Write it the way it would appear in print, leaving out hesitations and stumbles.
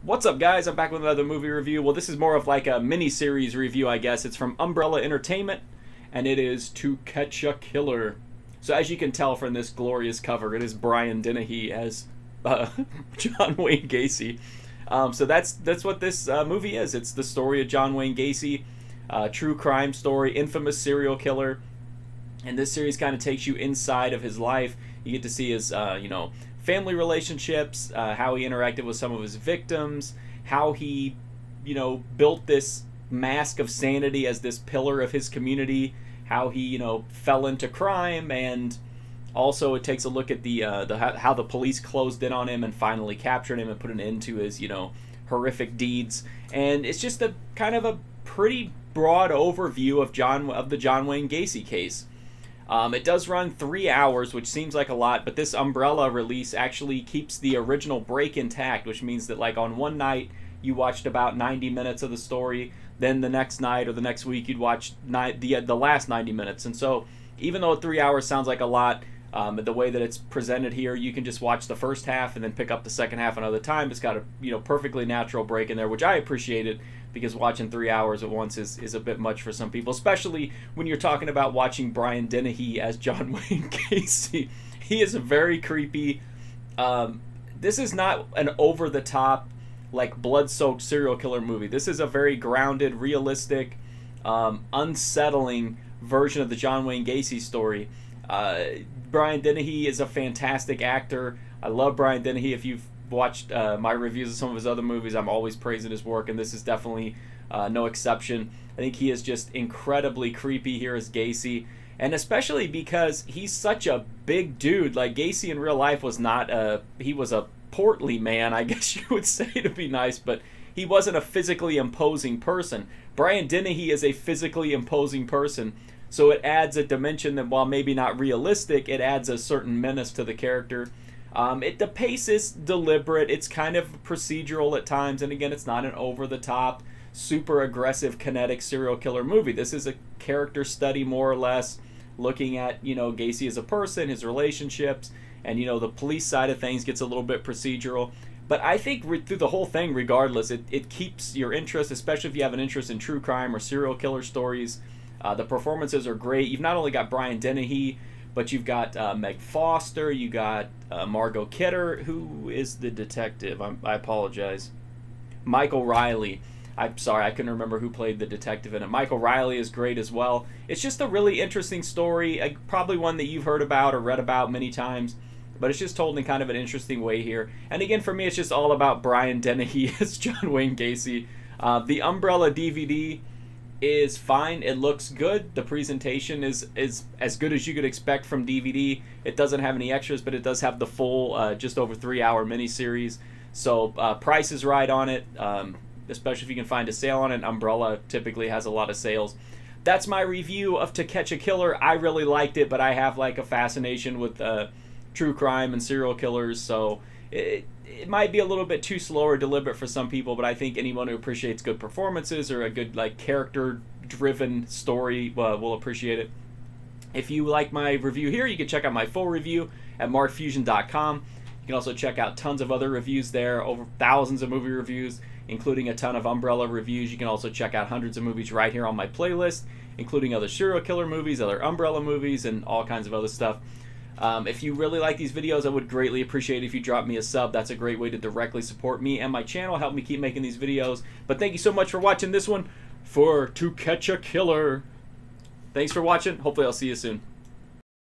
What's up, guys? I'm back with another movie review. Well, this is more of like a mini-series review, I guess. It's from Umbrella Entertainment, and it is To Catch a Killer. So as you can tell from this glorious cover, it is Brian Dennehy as John Wayne Gacy. So that's what this movie is. It's the story of John Wayne Gacy, true crime story, infamous serial killer. And this series kind of takes you inside of his life. You get to see his, family relationships, how he interacted with some of his victims, how he, built this mask of sanity as this pillar of his community, how he, fell into crime, and also it takes a look at the how the police closed in on him and finally captured him and put an end to his, horrific deeds. And it's just a kind of a pretty broad overview of the John Wayne Gacy case. It does run 3 hours, which seems like a lot, but this Umbrella release actually keeps the original break intact, which means that like on one night you watched about 90 minutes of the story, then the next night or the next week you'd watch the last 90 minutes. And so even though 3 hours sounds like a lot, the way that it's presented here, you can just watch the first half and then pick up the second half another time. It's got a perfectly natural break in there, which I appreciated, because watching 3 hours at once is a bit much for some people, especially when you're talking about watching Brian Dennehy as John Wayne Gacy. He is very creepy. This is not an over-the-top, like, blood-soaked serial killer movie. This is a very grounded, realistic, unsettling version of the John Wayne Gacy story. Brian Dennehy is a fantastic actor. I love Brian Dennehy. If you've watched my reviews of some of his other movies, I'm always praising his work, and this is definitely no exception. I think he is just incredibly creepy here as Gacy, and especially because he's such a big dude. Like, Gacy in real life was not he was a portly man, I guess you would say, to be nice, but he wasn't a physically imposing person. Brian Dennehy is a physically imposing person, so it adds a dimension that, while maybe not realistic, it adds a certain menace to the character. The pace is deliberate. It's kind of procedural at times, and again, it's not an over-the-top, super aggressive, kinetic serial killer movie. This is a character study, more or less, looking at, Gacy as a person, his relationships, and, the police side of things gets a little bit procedural. But I think through the whole thing, regardless, it keeps your interest, especially if you have an interest in true crime or serial killer stories. The performances are great. You've not only got Brian Dennehy, but you've got Meg Foster, you got Margot Kidder, who is the detective. I apologize. Michael Riley. I'm sorry, I couldn't remember who played the detective in it. Michael Riley is great as well. It's just a really interesting story, probably one that you've heard about or read about many times, but it's just told in kind of an interesting way here. And again, for me, it's just all about Brian Dennehy as John Wayne Gacy. The Umbrella DVD is fine. It looks good. The presentation is as good as you could expect from DVD. It doesn't have any extras, but it does have the full just over 3 hour miniseries. So price is right on it, especially if you can find a sale on it. Umbrella typically has a lot of sales. That's my review of To Catch a Killer. I really liked it, but I have like a fascination with true crime and serial killers, so it might be a little bit too slow or deliberate for some people, but I think anyone who appreciates good performances or a good, like, character-driven story will appreciate it. If you like my review here, you can check out my full review at markfusion.com. You can also check out tons of other reviews there, over thousands of movie reviews, including a ton of Umbrella reviews. You can also check out hundreds of movies right here on my playlist, including other serial killer movies, other Umbrella movies, and all kinds of other stuff. If you really like these videos, I would greatly appreciate it if you drop me a sub. That's a great way to directly support me and my channel, help me keep making these videos. But thank you so much for watching this one for To Catch a Killer. Thanks for watching. Hopefully I'll see you soon.